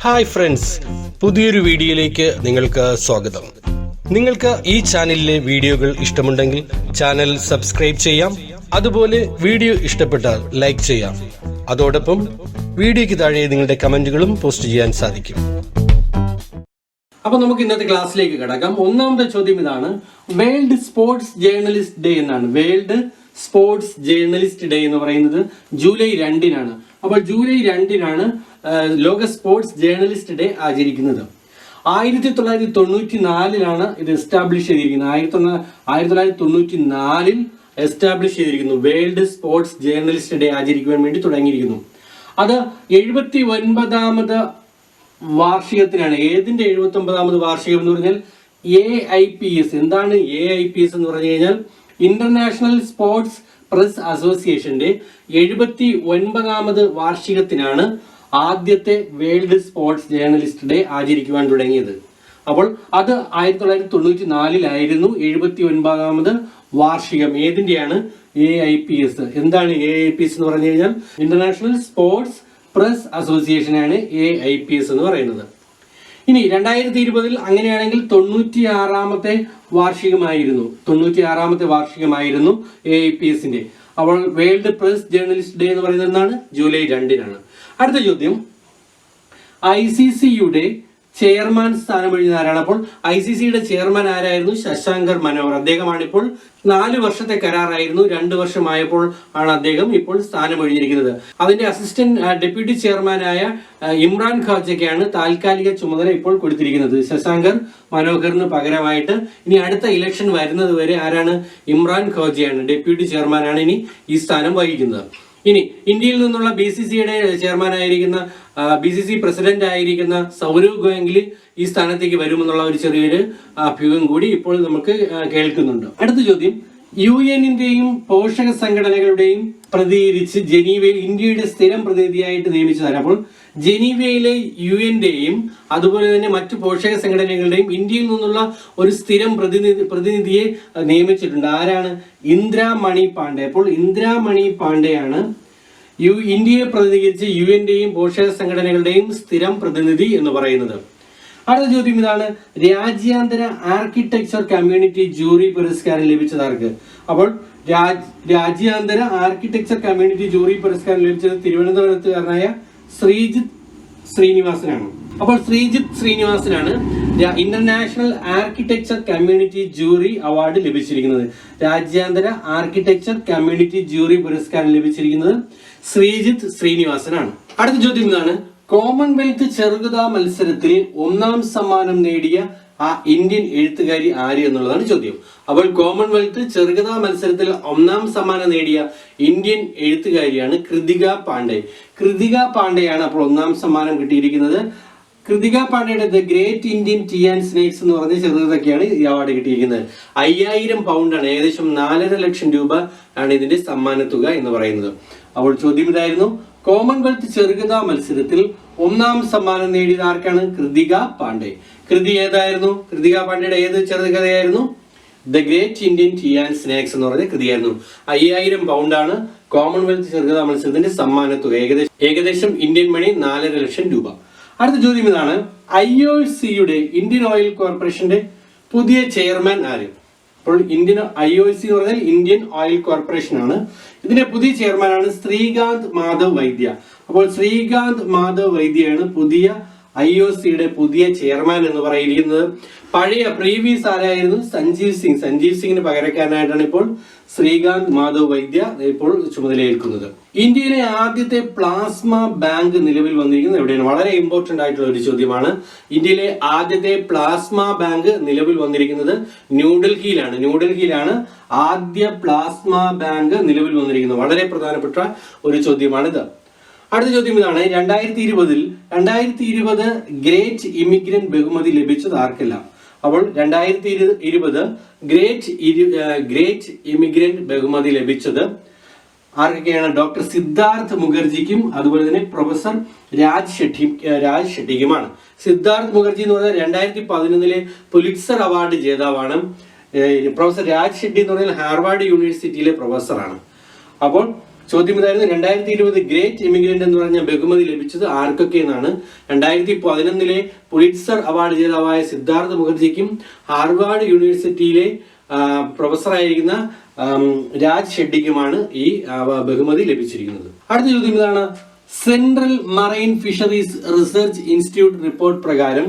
Hi friends, പുതിയൊരു വീഡിയോയിലേക്ക് നിങ്ങൾക്ക് സ്വാഗതം. നിങ്ങൾക്ക് ഈ ചാനലിലെ വീഡിയോകൾ ഇഷ്ടമുണ്ടെങ്കിൽ ചാനൽ സബ്സ്ക്രൈബ് ചെയ്യാം. അതുപോലെ വീഡിയോ ഇഷ്ടപ്പെട്ടാൽ ലൈക്ക് ചെയ്യാം. അതോടൊപ്പം വീഡിയോയ്ക്ക് താഴെ നിങ്ങളുടെ കമന്റുകളും പോസ്റ്റ് ചെയ്യാൻ സാധിക്കും. അപ്പൊ നമുക്ക് ഇന്നത്തെ ക്ലാസ്സിലേക്ക് കിടക്കാം. ഒന്നാമത്തെ ചോദ്യം ഇതാണ്. വേൾഡ് സ്പോർട്സ് ജേർണലിസ്റ്റ് ഡേ എന്നാണ്. വേൾഡ് സ്പോർട്സ് ജേർണലിസ്റ്റ് ഡേ എന്ന് പറയുന്നത് ജൂലൈ 2-നാണ്. അപ്പോൾ ജൂലൈ 2-നാണ് ലോക സ്പോർട്സ് ജേർണലിസ്റ്റ് ഡേ ആചരിക്കുന്നത്. 1994-ലാണ് ഇത് എസ്റ്റാബ്ലിഷ് ചെയ്തിരിക്കുന്നത്. 1994-ൽ എസ്റ്റാബ്ലിഷ് ചെയ്തിരിക്കുന്നു. വേൾഡ് സ്പോർട്സ് ജേർണലിസ്റ്റ് ഡേ ആചരിക്കുവാൻ വേണ്ടി തുടങ്ങിയിരിക്കുന്നു. അത് 79ാമത് വാർഷികത്തിനാണ്. ഏതിന്റെ 79ാമത് വാർഷികം എന്ന് പറഞ്ഞാൽ AIPS. എന്താണ് AIPS എന്ന് പറഞ്ഞു കഴിഞ്ഞാൽ ഇന്റർനാഷണൽ സ്പോർട്സ് പ്രസ് അസോസിയേഷന്റെ 79ാമത് വാർഷികത്തിനാണ് ആദ്യത്തെ വേൾഡ് സ്പോർട്സ് ജേർണലിസ്റ്റ് ഡേ ആചരിക്കുവാൻ തുടങ്ങിയത്. അപ്പോൾ അത് 1994-ലായിരുന്നു 79ാമത് വാർഷികം. ഏതിന്റെയാണ്? AIPS. എന്താണ് AIPS എന്ന് പറഞ്ഞു കഴിഞ്ഞാൽ ഇന്റർനാഷണൽ സ്പോർട്സ് പ്രസ് അസോസിയേഷനാണ് AIPS എന്ന് പറയുന്നത്. ഇനി 2020-ൽ അങ്ങനെയാണെങ്കിൽ 96ാമത്തെ വാർഷികമായിരുന്നു. 96ാമത്തെ വാർഷികമായിരുന്നു AIPSന്റെ. അപ്പോൾ വേൾഡ് പ്രസ് ജേർണലിസ്റ്റ് ഡേ എന്ന് പറയുന്നത് എന്താണ്? ജൂലൈ 2-നാണ്. അടുത്ത ചോദ്യം, ICCയുടെ ചെയർമാൻ സ്ഥാനം ഒഴിഞ്ഞ ആരാണ്? അപ്പോൾ ICCയുടെ ചെയർമാൻ ആരായിരുന്നു? ശശാങ്കർ മനോഹർ. അദ്ദേഹമാണ് ഇപ്പോൾ 4 വർഷത്തെ കരാറായിരുന്നു. 2 വർഷമായപ്പോൾ ആണ് അദ്ദേഹം ഇപ്പോൾ സ്ഥാനം ഒഴിഞ്ഞിരിക്കുന്നത്. അതിന്റെ അസിസ്റ്റന്റ് ഡെപ്യൂട്ടി ചെയർമാനായ ഇമ്രാൻ ഖാജയ്ക്കാണ് താൽക്കാലിക ചുമതല ഇപ്പോൾ കൊടുത്തിരിക്കുന്നത്, ശശാങ്കർ മനോഹറിന് പകരമായിട്ട്. ഇനി അടുത്ത ഇലക്ഷൻ വരുന്നത് വരെ ആരാണ്? ഇമ്രാൻ ഖാജയാണ്, ഡെപ്യൂട്ടി ചെയർമാനാണ് ഇനി ഈ സ്ഥാനം വഹിക്കുന്നത്. ഇനി ഇന്ത്യയിൽ നിന്നുള്ള BCCയുടെ ചെയർമാനായിരിക്കുന്ന BCC പ്രസിഡന്റ് ആയിരിക്കുന്ന സൗരവ് ഗാംഗുലി ഈ സ്ഥാനത്തേക്ക് വരുമെന്നുള്ള ഒരു ചെറിയൊരു അഭ്യൂഹം കൂടി ഇപ്പോൾ നമുക്ക് കേൾക്കുന്നുണ്ട്. അടുത്ത ചോദ്യം, UN-ന്റെയും പോഷക സംഘടനകളുടെയും പ്രതിനിധീകരിച്ച് ജനീവയിൽ ഇന്ത്യയുടെ സ്ഥിരം പ്രതിനിധിയായിട്ട് നിയമിച്ചതാണ്. അപ്പോൾ ജനീവയിലെ UN-ന്റെയും അതുപോലെ തന്നെ മറ്റു പോഷക സംഘടനകളുടെയും ഇന്ത്യയിൽ നിന്നുള്ള ഒരു സ്ഥിരം പ്രതിനിധിയെ നിയമിച്ചിട്ടുണ്ട്. ആരാണ്? ഇന്ദിരാമണി പാണ്ഡെ. അപ്പോൾ ഇന്ദിരാമണി പാണ്ഡെയാണ് ഇന്ത്യയെ പ്രതിനിധീകരിച്ച് UN-ന്റെയും പോഷക സംഘടനകളുടെയും സ്ഥിരം പ്രതിനിധി എന്ന് പറയുന്നത്. അടുത്ത ചോദ്യം ഇതാണ്. രാജ്യാന്തര ആർക്കിടെക്ചർ കമ്മ്യൂണിറ്റി ജൂറി പുരസ്കാരം ലഭിച്ചതാർക്ക്? അപ്പോൾ രാജ്യാന്തര ആർക്കിടെക്ചർ കമ്മ്യൂണിറ്റി ജൂറി പുരസ്കാരം ലഭിച്ചത് തിരുവനന്തപുരത്തുകാരനായ ശ്രീജിത്ത് ശ്രീനിവാസനാണ്. അപ്പോൾ ശ്രീജിത്ത് ശ്രീനിവാസനാണ് international architecture community jury award ലഭിച്ചിരിക്കുന്നത്. രാജ്യാന്തര ആർക്കിടെക്ചർ കമ്മ്യൂണിറ്റി ജൂറി പുരസ്കാരം ലഭിച്ചിരിക്കുന്നത് ശ്രീജിത്ത് ശ്രീനിവാസനാണ്. അടുത്ത ചോദ്യം ഇതാണ്. കോമൺവെൽത്ത് ചെറുകഥാ മത്സരത്തിൽ 1ാം സമ്മാനം നേടിയ ആ ഇന്ത്യൻ എഴുത്തുകാരി ആര് എന്നുള്ളതാണ് ചോദ്യം. അപ്പോൾ കോമൺവെൽത്ത് ചെറുകഥാ മത്സരത്തിൽ 1ാം സമ്മാനം നേടിയ ഇന്ത്യൻ എഴുത്തുകാരിയാണ് കൃതിക പാണ്ഡെ. കൃതിക പാണ്ഡെയാണ് അപ്പോൾ 1ാം സമ്മാനം കിട്ടിയിരിക്കുന്നത്. കൃതിക പാണ്ഡെയുടെ The Great Indian Tee and Snakes എന്ന് പറഞ്ഞ ചെറുകഥയ്ക്കാണ് ഈ അവാർഡ് കിട്ടിയിരിക്കുന്നത്. 5000 പൗണ്ടാണ്, ഏകദേശം 4.5 ലക്ഷം രൂപ ആണ് ഇതിന്റെ സമ്മാനത്തുക എന്ന് പറയുന്നത്. അപ്പോൾ ചോദ്യം ഇതായിരുന്നു. കോമൺവെൽത്ത് ചെറുകഥാ മത്സരത്തിൽ 1ാം സമ്മാനം നേടിയത് ആർക്കാണ്? കൃതിക പാണ്ഡെ. കൃതി ഏതായിരുന്നു? കൃതിക പാണ്ഡെയുടെ ഏത് ചെറുകഥയായിരുന്നു? The Great Indian Tee and Snacks എന്ന് പറഞ്ഞ കൃതിയായിരുന്നു. 5000 പൗണ്ടാണ് കോമൺവെൽത്ത് ചെറുകഥാ മത്സരത്തിന്റെ സമ്മാനത്തുക, ഏകദേശം ഇന്ത്യൻ മണി 4.5 ലക്ഷം രൂപ. അടുത്ത ചോദ്യം ഇതാണ്. IOCയുടെ ഇന്ത്യൻ ഓയിൽ കോർപ്പറേഷന്റെ പുതിയ ചെയർമാൻ ആര്? അപ്പോൾ IOC എന്ന് പറഞ്ഞാൽ ഇന്ത്യൻ ഓയിൽ കോർപ്പറേഷൻ ആണ്. ഇതിന്റെ പുതിയ ചെയർമാനാണ് ശ്രീകാന്ത് മാധവ് വൈദ്യ. അപ്പോൾ ശ്രീകാന്ത് മാധവ് വൈദ്യയാണ് പുതിയ IOCയുടെ പുതിയ ചെയർമാൻ എന്ന് പറയുന്നത്. പഴയ പ്രീവിയസ് ആരായിരുന്നു? സഞ്ജീവ് സിംഗ്. സഞ്ജീവ് സിംഗിന് പകരക്കാരനായിട്ടാണ് ഇപ്പോൾ ശ്രീകാന്ത് മാധവ് വൈദ്യ ഇപ്പോൾ ചുമതലയേൽക്കുന്നത്. ഇന്ത്യയിലെ ആദ്യത്തെ പ്ലാസ്മ ബാങ്ക് നിലവിൽ വന്നിരിക്കുന്നത് എവിടെയാണ്? വളരെ ഇമ്പോർട്ടന്റ് ആയിട്ടുള്ള ഒരു ചോദ്യമാണ്. ഇന്ത്യയിലെ ആദ്യത്തെ പ്ലാസ്മ ബാങ്ക് നിലവിൽ വന്നിരിക്കുന്നത് ന്യൂഡൽഹിയിലാണ്. ന്യൂഡൽഹിയിലാണ് ആദ്യ പ്ലാസ്മ ബാങ്ക് നിലവിൽ വന്നിരിക്കുന്നത്. വളരെ പ്രധാനപ്പെട്ട ഒരു ചോദ്യമാണിത്. അടുത്ത ചോദ്യം ഇതാണ്. 2020 ഗ്രേറ്റ് ഇമിഗ്രന്റ് ബഹുമതി ലഭിച്ചത് ആർക്കെല്ലാം? അപ്പോൾ 2020 ഗ്രേറ്റ് ഇമിഗ്രന്റ് ബഹുമതി ലഭിച്ചത് ആർക്കൊക്കെയാണ്? ഡോക്ടർ സിദ്ധാർത്ഥ് മുഖർജിക്കും അതുപോലെ തന്നെ പ്രൊഫസർ രാജ് ഷെട്ടിക്കുമാണ്. സിദ്ധാർത്ഥ് മുഖർജി എന്ന് പറഞ്ഞാൽ 2011 പുലിറ്റ്സർ അവാർഡ് ജേതാവാണ്. പ്രൊഫസർ രാജ് ഷെട്ടി എന്ന് പറഞ്ഞാൽ ഹാർവാർഡ് യൂണിവേഴ്സിറ്റിയിലെ പ്രൊഫസറാണ്. അപ്പോൾ ചോദ്യം ഇതായിരുന്നു, 2020 ഗ്രേറ്റ് ഇമിഗ്രന്റ് എന്ന് പറഞ്ഞ ബഹുമതി ലഭിച്ചത് ആർക്കൊക്കെ എന്നാണ്. 2011 പുലിറ്റ്സർ അവാർഡ് ജേതാവായ സിദ്ധാർത്ഥ മുഖർജിക്കും ഹാർവാർഡ് യൂണിവേഴ്സിറ്റിയിലെ പ്രൊഫസറായിരിക്കുന്ന രാജ് ഷെഡ്ഡിക്കുമാണ് ഈ ബഹുമതി ലഭിച്ചിരിക്കുന്നത്. അടുത്ത ചോദ്യം ഇതാണ്, central marine fisheries research institute report പ്രകാരം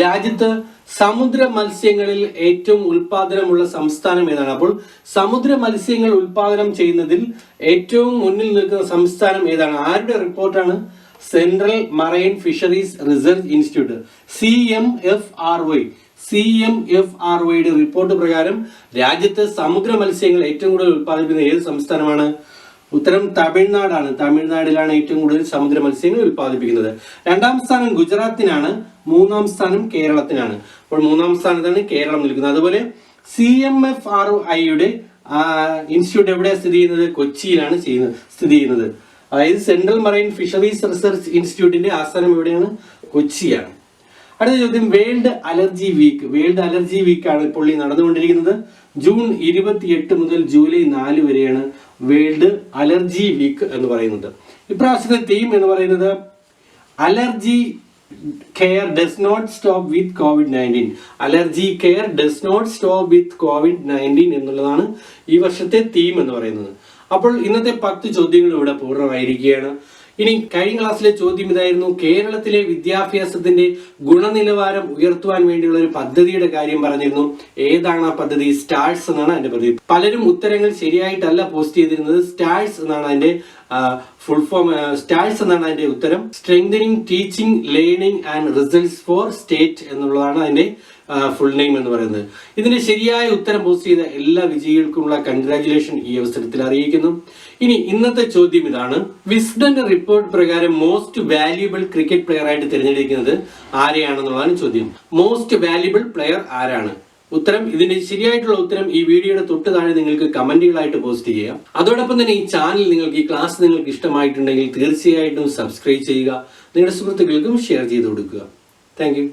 രാജ്യത്ത് സമുദ്ര മത്സ്യങ്ങളിൽ ഏറ്റവും ഉൽപാദനമുള്ള സംസ്ഥാനം ഏതാണ്? അപ്പോൾ സമുദ്ര മത്സ്യങ്ങൾ ഉൽപാദനം ചെയ്യുന്നതിൽ ഏറ്റവും മുന്നിൽ നിൽക്കുന്ന സംസ്ഥാനം ഏതാണ്? ആരുടെ റിപ്പോർട്ടാണ്? Central marine fisheries research institute CMFRY report പ്രകാരം രാജ്യത്ത് സമുദ്ര മത്സ്യങ്ങൾ ഏറ്റവും കൂടുതൽ ഉൽപ്പാദിപ്പിക്കുന്ന ഏത് സംസ്ഥാനമാണ്? ഉത്തരം തമിഴ്നാടാണ്. തമിഴ്നാടിലാണ് ഏറ്റവും കൂടുതൽ സമുദ്ര മത്സ്യങ്ങൾ ഉൽപ്പാദിപ്പിക്കുന്നത്. 2ാം സ്ഥാനം ഗുജറാത്തിനാണ്, 3ാം സ്ഥാനം കേരളത്തിനാണ്. അപ്പോൾ 3ാം സ്ഥാനത്താണ് കേരളം നിൽക്കുന്നത്. അതുപോലെ CMFRIയുടെ ഇൻസ്റ്റിറ്റ്യൂട്ട് എവിടെയാണ് സ്ഥിതി ചെയ്യുന്നത്? കൊച്ചിയിലാണ് സ്ഥിതി ചെയ്യുന്നത്. അതായത് സെൻട്രൽ മറൈൻ ഫിഷറീസ് റിസർച്ച് ഇൻസ്റ്റിറ്റ്യൂട്ടിന്റെ ആസ്ഥാനം എവിടെയാണ്? കൊച്ചിയാണ്. അടുത്ത ചോദ്യം, world allergy week. World allergy week ആണ് ഇപ്പോൾ നടന്നുകൊണ്ടിരിക്കുന്നത്. ജൂൺ 28 മുതൽ ജൂലൈ 4 വരെയാണ് വേൾഡ് അലർജി വീക്ക് എന്ന് പറയുന്നത്. ഇപ്രാവശ്യത്തെ തീം എന്ന് പറയുന്നത് allergy care does not stop with COVID-19. Allergy care does not stop with COVID-19 എന്നുള്ളതാണ് ഈ വർഷത്തെ തീം എന്ന് പറയുന്നത്. അപ്പോൾ ഇന്നത്തെ 10 ചോദ്യങ്ങൾ ഇവിടെ പൂർണ്ണമായിരിക്കുകയാണ്. ഇനി കഴിഞ്ഞ ക്ലാസ്സിലെ ചോദ്യം ഇതായിരുന്നു, കേരളത്തിലെ വിദ്യാഭ്യാസത്തിന്റെ ഗുണനിലവാരം ഉയർത്തുവാൻ വേണ്ടിയുള്ള ഒരു പദ്ധതിയുടെ കാര്യം പറഞ്ഞിരുന്നു. ഏതാണ് ആ പദ്ധതി? സ്റ്റാർസ് എന്നാണ് അതിന്റെ പദ്ധതി. പലരും ഉത്തരങ്ങൾ ശരിയായിട്ടല്ല പോസ്റ്റ് ചെയ്തിരുന്നത്. സ്റ്റാർസ് എന്നാണ് അതിന്റെ ഫുൾ ഫോം. സ്റ്റാർസ് എന്നാണ് അതിന്റെ ഉത്തരം. Strengthening teaching learning and results for state എന്നുള്ളതാണ് അതിന്റെ ഫുൾ നെയിം എന്ന് പറയുന്നത്. ഇതിന്റെ ശരിയായ ഉത്തരം പോസ്റ്റ് ചെയ്ത എല്ലാ വിജയികൾക്കുമുള്ള കൺഗ്രാറ്റുലേഷൻ ഈ അവസരത്തിൽ അറിയിക്കുന്നു. ഇനി ഇന്നത്തെ ചോദ്യം ഇതാണ്, വിസ്ഡന്റെ റിപ്പോർട്ട് പ്രകാരം മോസ്റ്റ് വാല്യുബിൾ ക്രിക്കറ്റ് പ്ലെയർ ആയിട്ട് തിരഞ്ഞെടുക്കുന്നത് ആരെയാണെന്നുള്ളതാണ് ചോദ്യം. മോസ്റ്റ് വാല്യുബിൾ പ്ലെയർ ആരാണ്? ഉത്തരം, ഇതിന്റെ ശരിയായിട്ടുള്ള ഉത്തരം ഈ വീഡിയോയുടെ തൊട്ട് താഴെ നിങ്ങൾക്ക് കമന്റുകളായിട്ട് പോസ്റ്റ് ചെയ്യാം. അതോടൊപ്പം തന്നെ ഈ ചാനൽ നിങ്ങൾക്ക്, ഈ ക്ലാസ് നിങ്ങൾക്ക് ഇഷ്ടമായിട്ടുണ്ടെങ്കിൽ തീർച്ചയായിട്ടും സബ്സ്ക്രൈബ് ചെയ്യുക. നിങ്ങളുടെ സുഹൃത്തുക്കൾക്കും ഷെയർ ചെയ്ത് കൊടുക്കുക. Thank you.